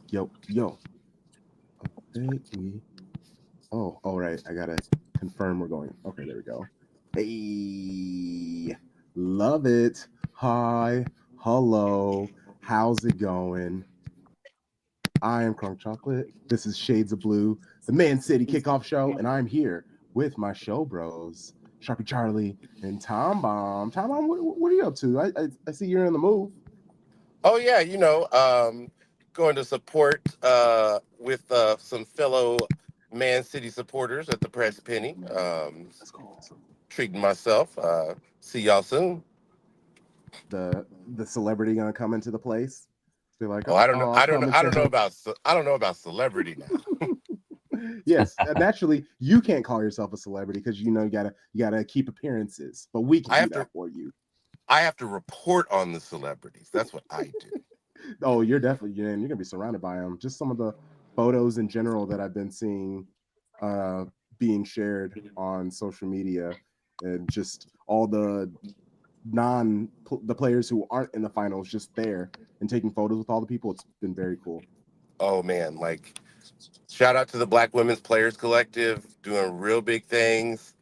Yo. Okay, all right. I gotta confirm we're going. Okay, there we go. Hey, love it. Hi, hello. How's it going? I am Crunk Chocolate. This is Shades of Blue, the Man City Kickoff Show, and I'm here with my show bros, Sharpie Charlie and Tom Bomb. Tom Bomb, what are you up to? I see you're in the move. Oh yeah, going to support with some fellow Man City supporters at the Press Penny. That's cool. Treating myself. See y'all soon. The celebrity gonna come into the place. Be like, Oh, I don't know. I'll I don't know. come and I say don't know hi. about. I don't know about celebrity now. Yes, naturally, you can't call yourself a celebrity because you gotta keep appearances, but we can I do have to. that for you. I have to report on the celebrities. That's what I do. Oh, you're gonna be surrounded by them. Just some of the photos in general that I've been seeing being shared on social media, and just all the players who aren't in the finals just there and taking photos with all the people. It's been very cool. Oh man, shout out to the Black Women's Players Collective doing real big things.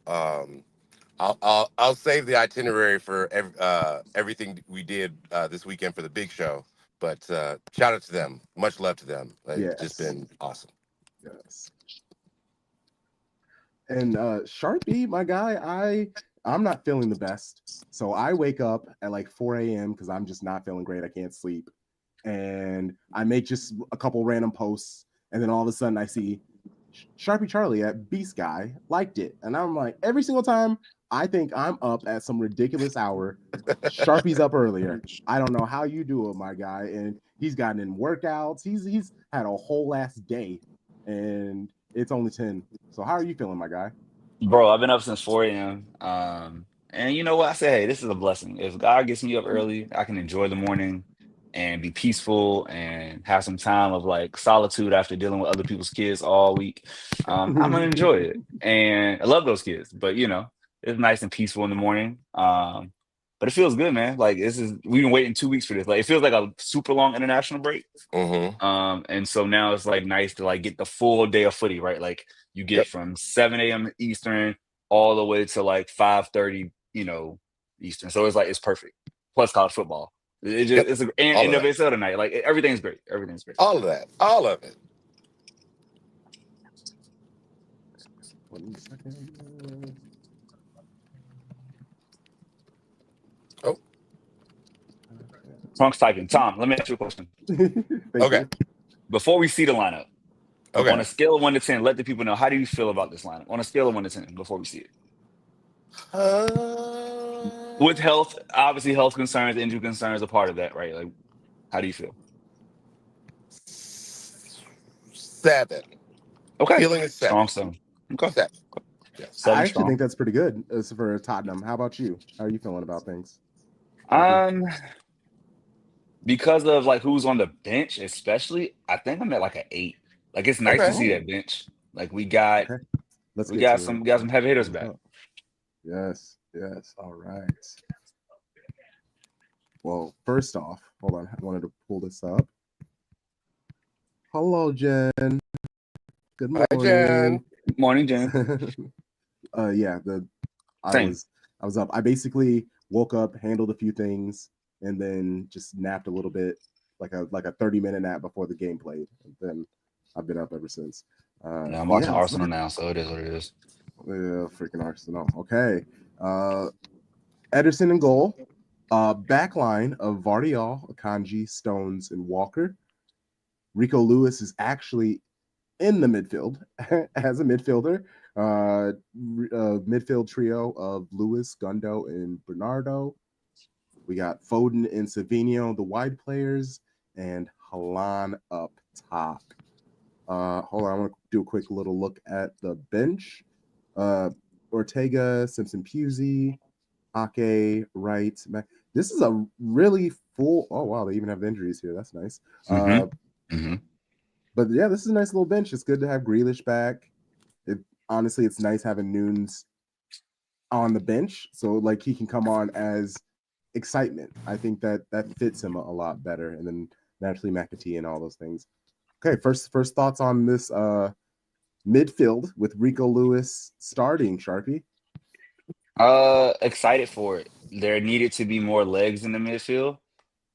I'll save the itinerary for everything we did this weekend for the big show. But shout out to them. Much love to them. It's just been awesome. Yes. And Sharpie, my guy, I'm not feeling the best. So I wake up at like 4 a.m. because I'm just not feeling great. I can't sleep. And I make just a couple random posts. And then all of a sudden I see Sharpie Charlie at Beast Guy liked it. And I'm like, every single time I think I'm up at some ridiculous hour, Sharpie's up earlier. I don't know how you do it, my guy. And he's gotten in workouts. He's had a whole last day. And it's only 10. So how are you feeling, my guy? Bro, I've been up since 4 a.m. And you know what? I say, hey, this is a blessing. If God gets me up early, I can enjoy the morning and be peaceful and have some time of like solitude after dealing with other people's kids all week. I'm gonna enjoy it. And I love those kids, but it's nice and peaceful in the morning. But it feels good, man. Like we've been waiting 2 weeks for this. Like it feels like a super long international break. Mm-hmm. And so now it's like nice to like get the full day of footy, right? Like you get from 7 a.m. Eastern all the way to like 5:30, Eastern. So it's perfect. Plus college football. It's and NWSL tonight. Like everything's great. Everything's great. All of that. All of it. 1 second. Oh. Trunk's typing. Tom, let me ask you a question. Okay. You. Before we see the lineup, okay. On a scale of 1 to 10, let the people know, how do you feel about this lineup? On a scale of 1 to 10 before we see it. With health, obviously health concerns, injury concerns are part of that, right? Like, how do you feel? 7. Okay. Feeling is 7. Strong 7. Okay. 7. Yes. I actually think that's pretty good as for Tottenham. How about you? How are you feeling about things? Because of like who's on the bench, especially, I think I'm at like an 8. Like it's nice to see that bench. Like we got some heavy hitters back. Yes. All right. Well, first off, hold on. I wanted to pull this up. Hello, Jen. Good morning. Hi, Jen. Good morning, Jen. I was up. I basically woke up, handled a few things, and then just napped a little bit, like a 30-minute nap before the game played. And then I've been up ever since. I'm watching Arsenal now, so it is what it is. Yeah, freaking Arsenal. Okay. Ederson in goal. Back line of Vardiol, Akanji, Stones, and Walker. Rico Lewis is actually in the midfield as a midfielder. Midfield trio of Lewis, Gundo, and Bernardo. We got Foden and Savinho, the wide players, and Haaland up top. Hold on, I want to do a quick little look at the bench. Ortega, Simpson, Pusey, Ake, Wright. This is a really full. Oh wow, they even have the injuries here. That's nice. But yeah, this is a nice little bench. It's good to have Grealish back. Honestly, it's nice having Nunes on the bench, so like he can come on as excitement. I think that fits him a lot better. And then naturally McAtee and all those things. Okay, first thoughts on this midfield with Rico Lewis starting, Sharpie. Excited for it. There needed to be more legs in the midfield.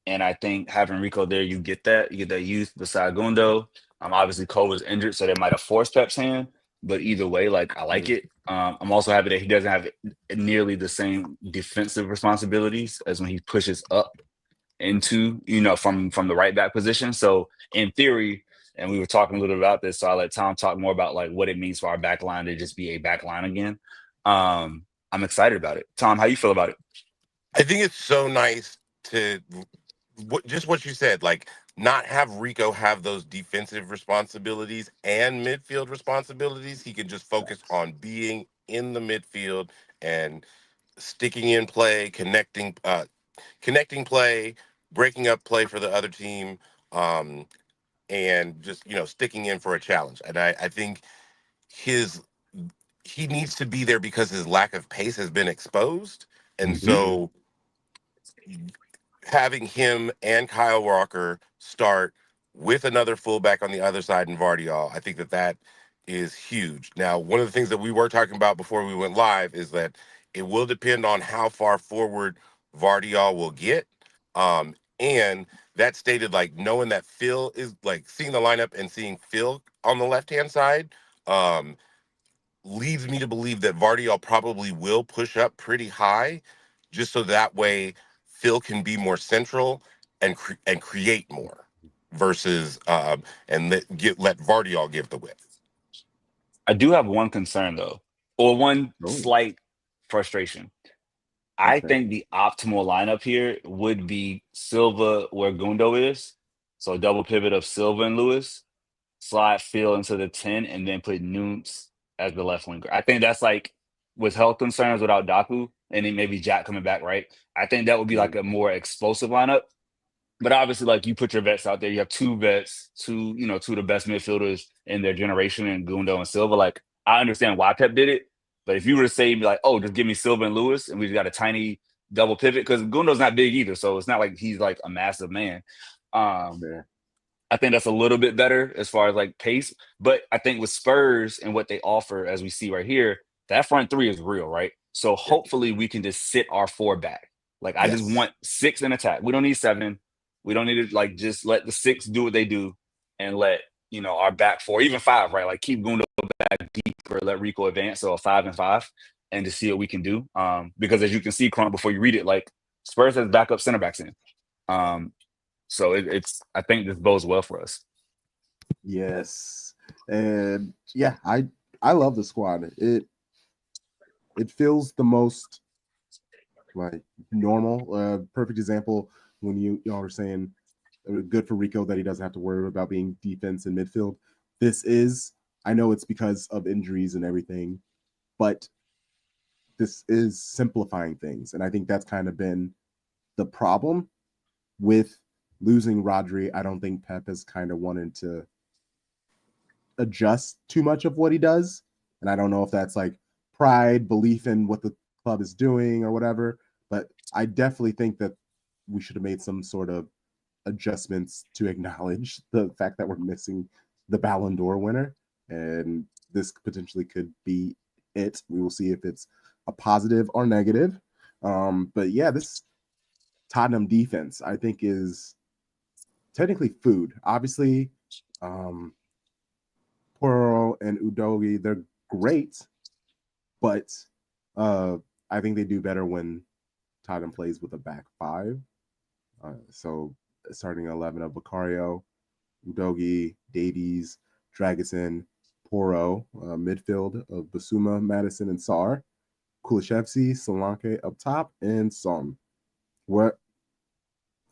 And I think having Rico there, you get that. You get that youth beside Gundo. Obviously Cole was injured, so they might have forced Pep's hand. But either way, like I like it. I'm also happy that he doesn't have nearly the same defensive responsibilities as when he pushes up into, from the right back position. So in theory, and we were talking a little about this, so I'll let Tom talk more about like what it means for our back line to just be a back line again. I'm excited about it. Tom, how you feel about it? I think it's so nice to just what you said, like not have Rico have those defensive responsibilities and midfield responsibilities. He can just focus on being in the midfield and sticking in play, connecting play, breaking up play for the other team, and just sticking in for a challenge. And I think his he needs to be there because his lack of pace has been exposed, and so having him and Kyle Walker start with another fullback on the other side in Vardial, I think that is huge. Now, one of the things that we were talking about before we went live is that it will depend on how far forward Vardial will get. And that stated, like, knowing that Phil is, like, seeing the lineup and seeing Phil on the left-hand side, leads me to believe that Vardial probably will push up pretty high, just so that way Phil can be more central and create more versus and let Vardial give the width. I do have one concern though, or one Oh, slight frustration. I okay. think the optimal lineup here would be Silva where Gundo is. So double pivot of Silva and Lewis, slide Phil into the 10, and then put Nunes as the left winger. I think that's like with health concerns without Daku, and then maybe Jack coming back, right? I think that would be like a more explosive lineup. But obviously, like you put your vets out there, you have two vets, two of the best midfielders in their generation, and Gundo and Silva. Like I understand why Pep did it, but if you were to say like, oh, just give me Silva and Lewis, and we just got a tiny double pivot because Gundo's not big either, so it's not like he's like a massive man. Fair. I think that's a little bit better as far as like pace, but I think with Spurs and what they offer, as we see right here, that front three is real, right? So hopefully we can just sit our four back. Like I just Yes. want 6 in attack. We don't need 7. We don't need to like just let the 6 do what they do and let our back 4, even 5, right? Like keep Gundo back deep or let Rico advance. So a 5 and 5 and to see what we can do. Because as you can see, Crump, before you read it, like Spurs has backup center backs in. So it's I think this bodes well for us. Yes. And yeah, I love the squad. It feels the most like normal. Perfect example when y'all were saying good for Rico that he doesn't have to worry about being defense and midfield. I know it's because of injuries and everything, but this is simplifying things. And I think that's kind of been the problem with losing Rodri. I don't think Pep has kind of wanted to adjust too much of what he does. And I don't know if that's like pride, belief in what the club is doing or whatever, but I definitely think that we should have made some sort of adjustments to acknowledge the fact that we're missing the Ballon d'Or winner. And this potentially could be it. We will see if it's a positive or negative. But yeah, this Tottenham defense, I think, is technically food. Obviously, Poro and Udogi, they're great, but I think they do better when Tottenham plays with a back 5. So starting 11 of Vicario, Udogi, Davies, Dragusin, Poro, midfield of Basuma, Madison, and Sarr, Kulishevsky, Solanke up top, and Son.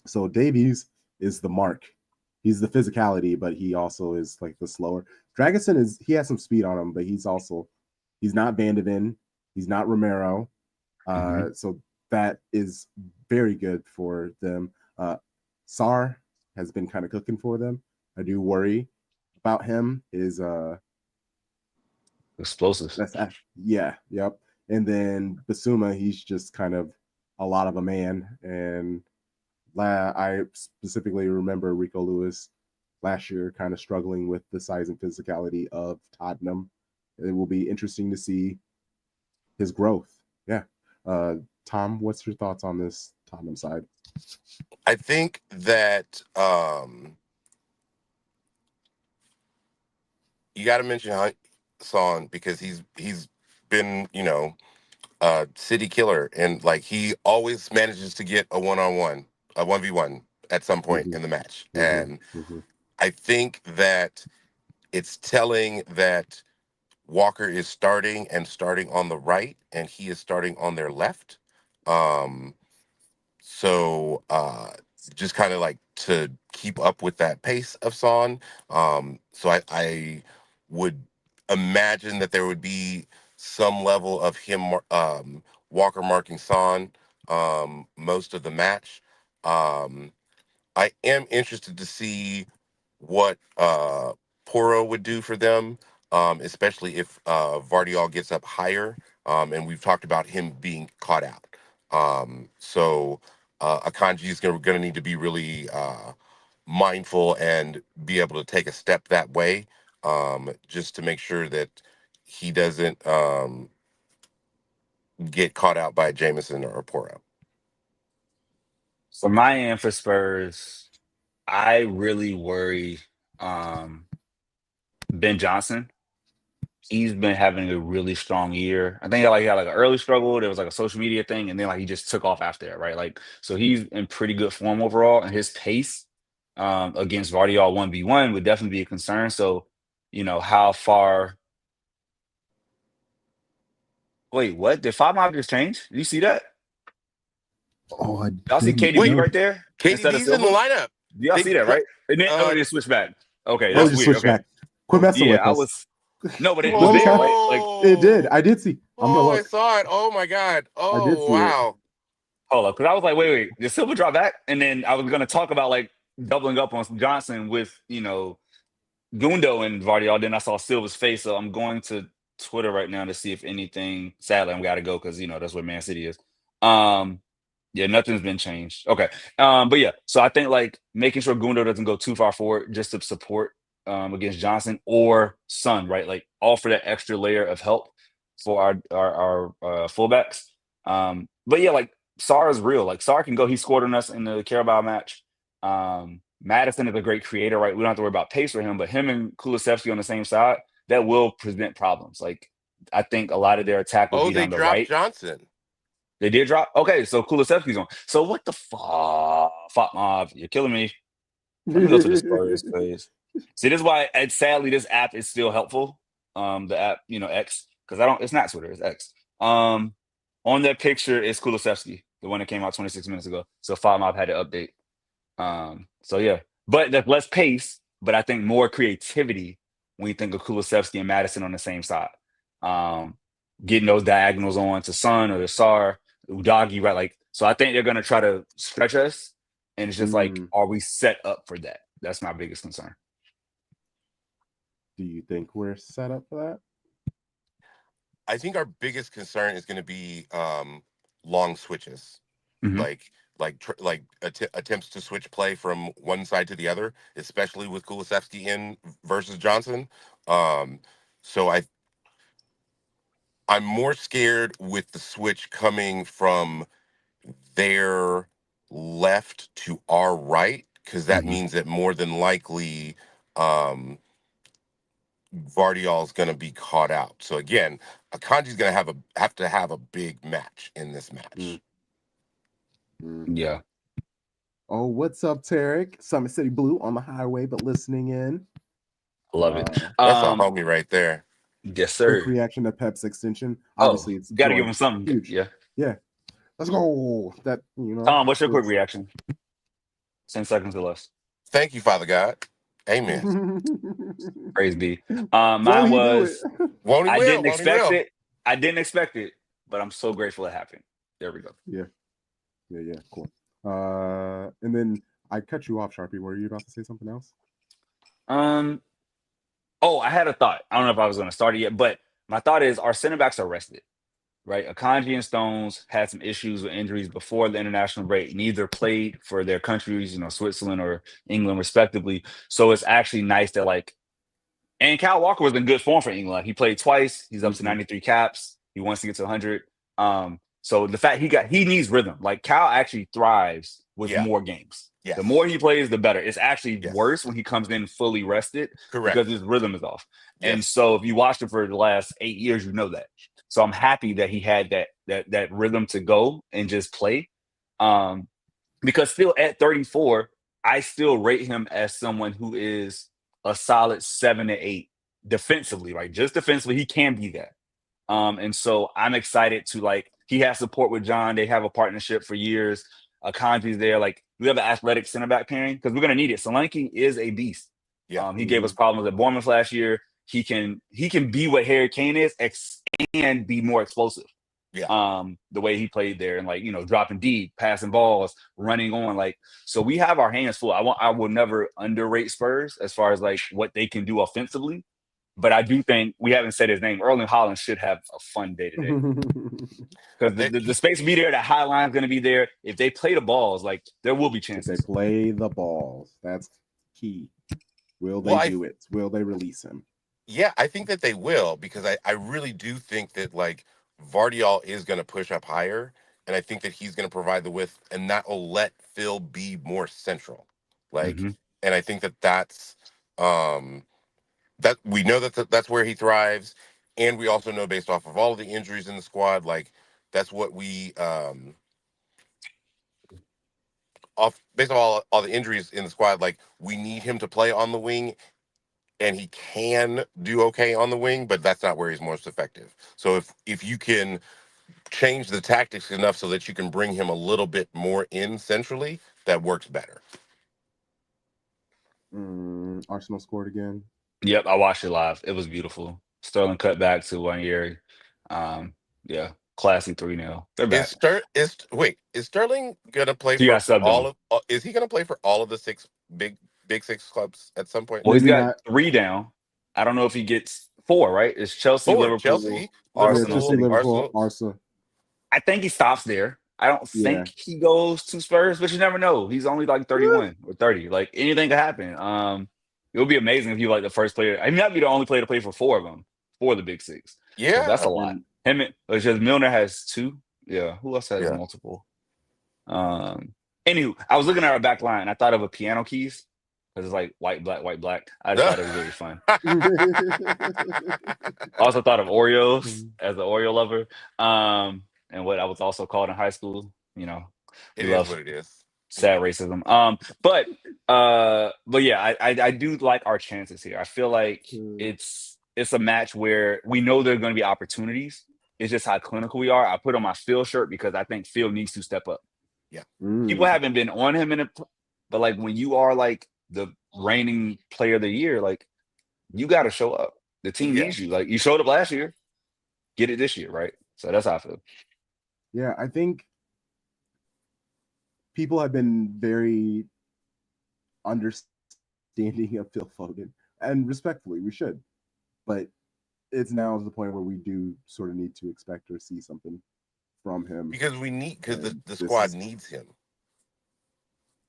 So Davies is the mark. He's the physicality, but he also is like the slower. Dragusin he has some speed on him, but he's not Van de Ven, he's not Romero. So that is very good for them. Sarr has been kind of cooking for them. I do worry about him. Is explosive. Yep. And then Basuma, he's just kind of a lot of a man. And I specifically remember Rico Lewis last year kind of struggling with the size and physicality of Tottenham. It will be interesting to see his growth. Yeah. Tom, what's your thoughts on this Tottenham side? I think that you got to mention Son because he's been, a city killer, and like he always manages to get a 1-on-1, a 1v1 at some point in the match. And I think that it's telling that Walker is starting on the right, and he is starting on their left. So just kind of like to keep up with that pace of Son. So I would imagine that there would be some level of him Walker marking Son most of the match. I am interested to see what Poro would do for them, especially if Vardiol gets up higher. And we've talked about him being caught out. So Akanji is going to need to be really mindful and be able to take a step that way, just to make sure that he doesn't get caught out by Jameson or Poro. For my end for Spurs, I really worry Ben Johnson. He's been having a really strong year. I think he had like an early struggle. There was like a social media thing, and then like he just took off after that, right? Like so he's in pretty good form overall, and his pace against Vardiol 1v1 would definitely be a concern. So, how far. Wait, what? Did 5 just change? Did you see that? Oh, I Y'all see didn't KDB know. right there instead of KDB's in the Silva? lineup. Do y'all see that, right? And then it just switched back. Okay, Oh, that's just weird. switch Okay. back. Quit messing with Yeah, us. No, but it was Let me there, check. right? Like, It did. I did see. I'm gonna I look. saw it. Oh my God. I did Oh see it. wow. hold up, because I was like, wait, did Silva drop back? And then I was gonna talk about like doubling up on Johnson with Gundo and Vardiol. Then I saw Silva's face, so I'm going to Twitter right now to see if anything. Sadly, I'm gotta go because that's where Man City is. Yeah, nothing's been changed. Okay. But yeah, so I think like making sure Gundo doesn't go too far forward just to support against Johnson or Son, right? Like offer that extra layer of help for our fullbacks. But yeah, like Sarr is real. Like Sarr can go. He scored on us in the Carabao match. Madison is a great creator, right? We don't have to worry about pace for him, but him and Kulusevski on the same side, that will present problems. Like I think a lot of their attack will Oh, be they down the dropped right. Johnson. They did drop? Okay, so Kulusevski's on. So what the fuck, Mob? You're killing me. Let me go to the Spurs page. See, this is why, and sadly, this app is still helpful. The app, X, because it's not Twitter, it's X. On that picture is Kulusevski, the one that came out 26 minutes ago. So Five Mob had to update. So yeah, but that's less pace, but I think more creativity when you think of Kulusevski and Madison on the same side. Getting those diagonals on to Son or to Sar, Udagi, right? Like, so I think they're gonna try to stretch us, and it's just like, are we set up for that? That's my biggest concern. Do you think we're set up for that? I think our biggest concern is going to be long switches, like attempts to switch play from one side to the other, especially with Kulusevski in versus Johnson. So I'm more scared with the switch coming from their left to our right, because that means that more than likely Vardiol's going to be caught out. So again, Akanji's going to have to have a big match in this match. Yeah. Oh, what's up, Tarek? Summit City Blue on the highway, but listening in. Love it. That's a homie right there. Yes, sir. Quick reaction to Pep's extension. Obviously, it's got to give him something. Huge. Yeah. Let's go. That Tom, what's your quick reaction? 10 seconds or less. Thank you, Father God. Amen. Praise be. Mine was. Won't he I will, didn't won't he expect will. it. I didn't expect it, but I'm so grateful it happened. There we go. Yeah. Cool. And then I cut you off, Sharpie. Were you about to say something else? Oh, I had a thought. I don't know if I was going to start it yet, but my thought is our center backs are rested. right? Akanji and Stones had some issues with injuries before the international break. Neither played for their countries, Switzerland or England, respectively. So it's actually nice that and Kyle Walker was in good form for England. He played twice. He's up to 93 caps. He wants to get to 100. So the fact he needs rhythm. Like Kyle actually thrives with more games. Yes. The more he plays, the better. It's actually Yes. worse when he comes in fully rested because his rhythm is off. Yes. And so if you watched him for the last 8 years, you know that. So I'm happy that he had that rhythm to go and just play. Because still at 34, I still rate him as someone who is a solid 7 to 8 defensively, right? Just defensively, he can be that. And so I'm excited to he has support with John. They have a partnership for years. Akanji's there. We have an athletic center back pairing because we're gonna need it. Solanke is a beast. Yeah. He gave us problems at Bournemouth last year. He can be what Harry Kane is and be more explosive. Yeah. The way he played there and dropping deep, passing balls, running on. So we have our hands full. I will never underrate Spurs as far as what they can do offensively. But I do think we haven't said his name. Erling Haaland should have a fun day today. Because the space will be there, the high line's gonna be there. If they play the balls, there will be chances. If they play the balls, that's key. Will they do it? Will they release him? Yeah, I think that they will, because I really do think that Vardiol is going to push up higher, and I think that he's going to provide the width, and that will let Phil be more central. And I think that that's that we know that's where he thrives, and we also know based off of all of the injuries in the squad, that's what we based on all the injuries in the squad, we need him to play on the wing. And he can do okay on the wing, but that's not where he's most effective. So if you can change the tactics enough so that you can bring him a little bit more in centrally, that works better. Arsenal scored again. Yep, I watched it live. It was beautiful. Sterling cut back to 1 year. Yeah, classy 3-0. They're back. Is Sterling gonna play He got for subbed all on. of? Is he gonna play for all of the big six clubs at some point? Well, he's Maybe got not. 3 down. I don't know if he gets 4. Right? It's Chelsea, 4: Liverpool, Chelsea, Arsenal. Yeah, Chelsea, Liverpool, Arsenal. I think he stops there. I don't think he goes to Spurs, but you never know. He's only 31 or 30. Anything could happen. It would be amazing if he was the first player. He might be the only player to play for 4 of them, 4 of the big 6. Yeah, that's a lot. It's just Milner has 2. Yeah, who else has multiple? Anywho, I was looking at our back line. I thought of a piano keys because it's white, black. I just thought it was really fun. I also thought of Oreos as an Oreo lover. And what I was also called in high school. it is what it is. Sad racism. But yeah, I do like our chances here. I feel like it's a match where we know there are going to be opportunities. It's just how clinical we are. I put on my Phil shirt because I think Phil needs to step up. Yeah. People haven't been on him but when you are the reigning player of the year, you got to show up. The team needs you. You showed up last year. Get it this year, right? So that's how I feel. Yeah, I think people have been very understanding of Phil Foden, and respectfully, we should. But it's now the point where we do sort of need to expect or see something from him because the squad needs him.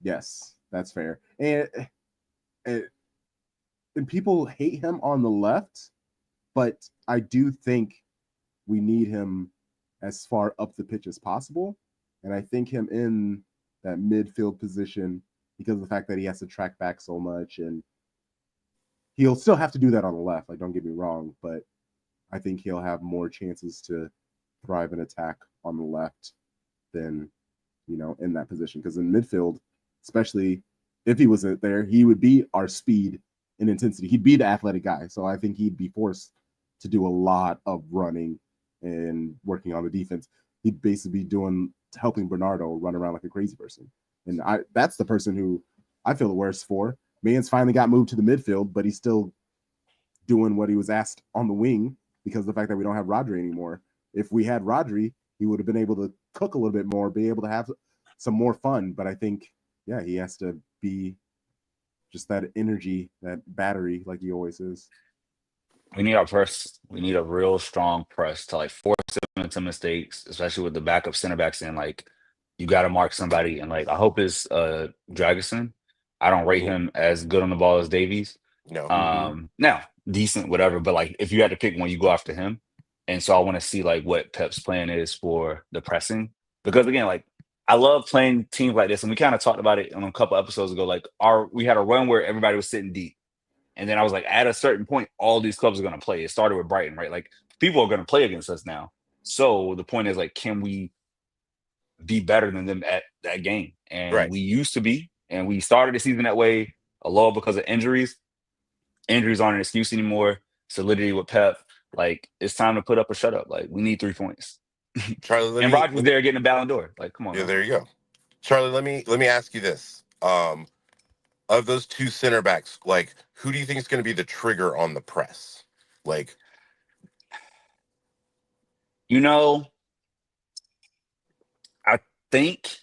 Yes, that's fair. And people hate him on the left, but I do think we need him as far up the pitch as possible. And I think him in that midfield position, because of the fact that he has to track back so much, and he'll still have to do that on the left. Don't get me wrong, but I think he'll have more chances to thrive in attack on the left than, in that position. Because in midfield, especially if he wasn't there, he would be our speed and intensity. He'd be the athletic guy. So I think he'd be forced to do a lot of running and working on the defense. He'd basically be helping Bernardo run around like a crazy person. And that's the person who I feel the worst for. Man's finally got moved to the midfield, but he's still doing what he was asked on the wing because of the fact that we don't have Rodri anymore. If we had Rodri, he would have been able to cook a little bit more, be able to have some more fun. But I think, he has to be just that energy, that battery, like he always is. We need our press. We need a real strong press to like force them into mistakes, especially with the backup center backs in. Like, you got to mark somebody, and like I hope it's Dragusin. I don't rate Mhm. him as good on the ball as Davies. No. Now decent, whatever. But like, if you had to pick one, you go after him. And so I want to see like what Pep's plan is for the pressing, because again, like I love playing teams like this, and we kind of talked about it on a couple episodes ago. Like, we had a run where everybody was sitting deep. And then I was like, at a certain point, all these clubs are going to play. It started with Brighton, right? Like, people are going to play against us now. So the point is, like, can we be better than them at that game? And Right. we used to be, and we started the season that way, a lot because of injuries. Injuries aren't an excuse anymore. Solidity with Pep. Like, it's time to put up a shut up. Like, we need 3 points. Charlie, let And me. Rodgers there getting a Ballon d'Or. Like, come on, Yeah, man. there you go. Charlie, let me ask you this. Of those two center backs, like, who do you think is going to be the trigger on the press? Like, You know, I think,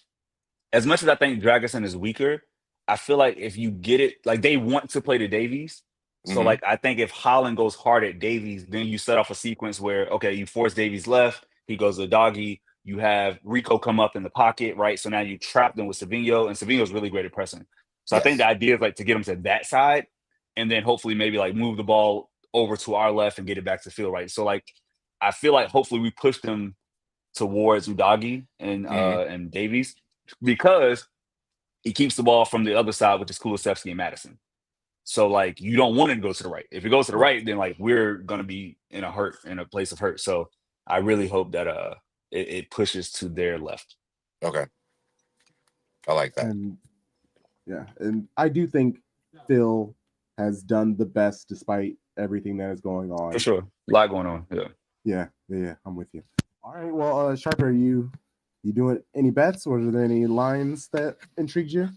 as much as I think Dragusin is weaker, I feel like if you get it, like they want to play to Davies. So mhm. like I think if Holland goes hard at Davies, then you set off a sequence where okay, you force Davies left, he goes to doggy, you have Rico come up in the pocket, right? So now you trap them with Savinho, and Savinho's really great at pressing. So I think the Yes. idea is like to get them to that side, and then hopefully maybe like move the ball over to our left and get it back to field, right? So like I feel like hopefully we push them towards Udagi Mhm. and Davies, because he keeps the ball from the other side, which is Kulusevski and Madison. So like you don't want it to go to the right. If it goes to the Right. right, then like we're gonna be in a place of hurt. So I really hope that it pushes to their left. Okay. I like that. And yeah, and I do think Phil has done the best despite everything that is going on. For sure. A lot going on. Yeah, I'm with you. All right, well, Sharper, are you doing any bets, or are there any lines that intrigued you?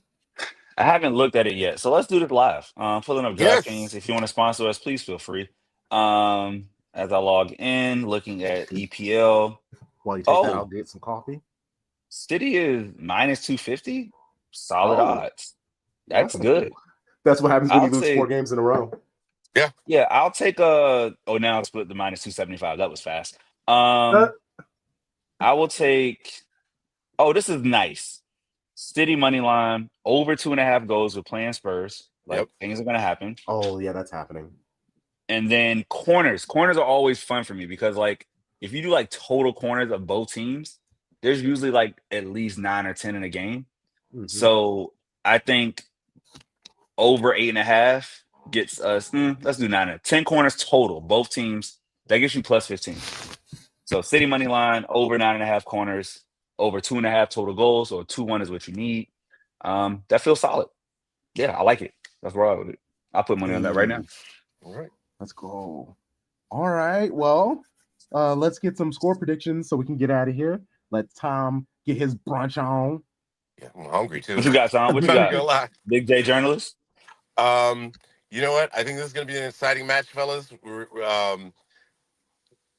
I haven't looked at it yet. So let's do this live. Pulling up DraftKings. Yes. If you want to sponsor us, please feel free. As I log in, looking at EPL. While you take that, I'll Oh, get some coffee. City is minus 250. Solid Oh, odds. That's oh. good. That's what happens when I'll you lose 4 take, games in a row. yeah, I'll take now it's split the minus 275. That was fast. Uh, I will take, this is nice. City money line over 2.5 goals with playing Spurs. Like Yep. things are gonna happen. Oh, yeah, that's happening. And then corners. Corners are always fun for me because like if you do like total corners of both teams, there's usually like at least 9 or 10 in a game. Mhm. So I think over 8.5 gets us. Let's do 9 or 10 corners total. Both teams. That gets you plus 15. So City money line over 9.5 corners, over 2.5 total goals, or 2-1 is what you need. That feels solid. Yeah, I like it. That's where I'll put money on that right now. All right. let's go. All right, well, let's get some score predictions so we can get out of here. Let Tom get his brunch on. Yeah, I'm hungry too. What you got, Tom? What you Not got? gonna lie. Big J journalist? You know what? I think this is gonna be an exciting match, fellas.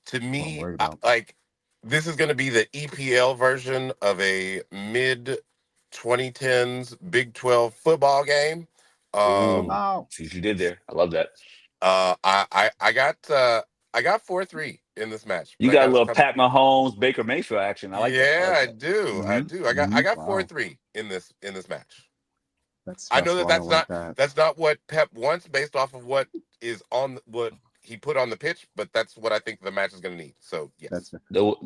To What I'm me, worried about. like this is gonna be the EPL version of a mid 2010s Big 12 football game. Wow. See what you did there. I love that. I got 4-3 in this match, You but I got a got little a couple. Pat Mahomes, Baker Mayfield action. I like that. I Yeah, like I that. do. I Mhm. do. I got Wow. 4-3 in this match. That's I know that stressful. I don't like that. that's not what Pep wants based off of what is on what he put on the pitch, but that's what I think the match is going to need. So yes, That's There will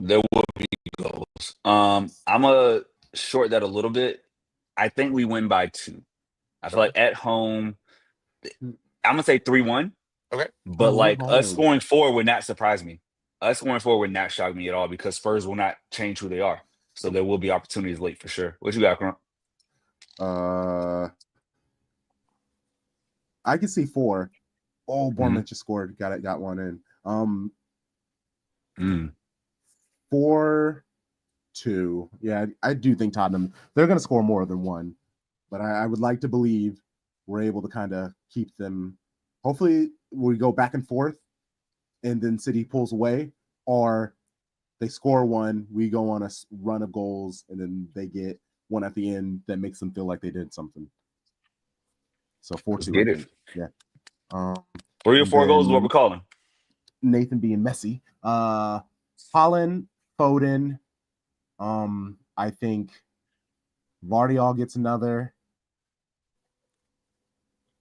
be goals. I'm gonna short that a little bit. I think we win by 2. I feel Okay. like at home, I'm gonna say 3-1. Okay. But we're like us home. scoring 4 would not surprise me. Us scoring 4 would not shock me at all because Spurs will not change who they are. So there will be opportunities late for sure. What you got, Crump? I can see 4. Oh, Bournemouth just scored. Got one in. 4-2. Yeah, I do think Tottenham, they're going to score more than 1, but I would like to believe we're able to kind of keep them. Hopefully, we go back and forth, and then City pulls away, or they score 1, we go on a run of goals, and then they get 1 at the end that makes them feel like they did something. So 4-2, I think. Yeah. 3 or 4 goals is what we're calling. Nathan being messy. Holland, Foden. I think Vardiol gets another.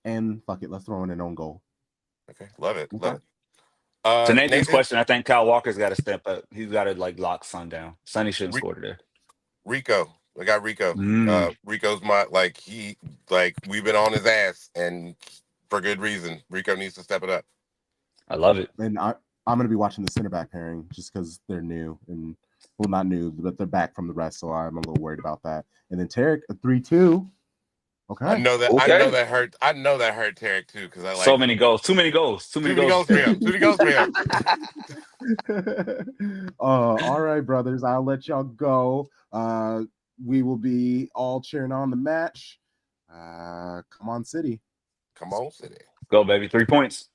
And fuck it, let's throw in an own goal. Okay, love it. Okay. Love it. To Nathan's Nathan, question, I think Kyle Walker's got to step up. He's got to like lock Son down. Sonny shouldn't Re- score today. Rico. I got Rico. Rico's we've been on his ass, and for good reason. Rico needs to step it up. I love it. And I'm going to be watching the center back pairing just because they're new and well, not new, but they're back from the rest, so I'm a little worried about that. And then Tarek, a 3-2. Okay. I know that. Okay. I know that hurt. I know that hurt Tarek too because I like so many goals. Too many goals. Too many goals for him. Too many goals for him. All right, brothers. I'll let y'all go. We will be all cheering on the match. Come on, City. Come on, City. Go, baby. 3 points.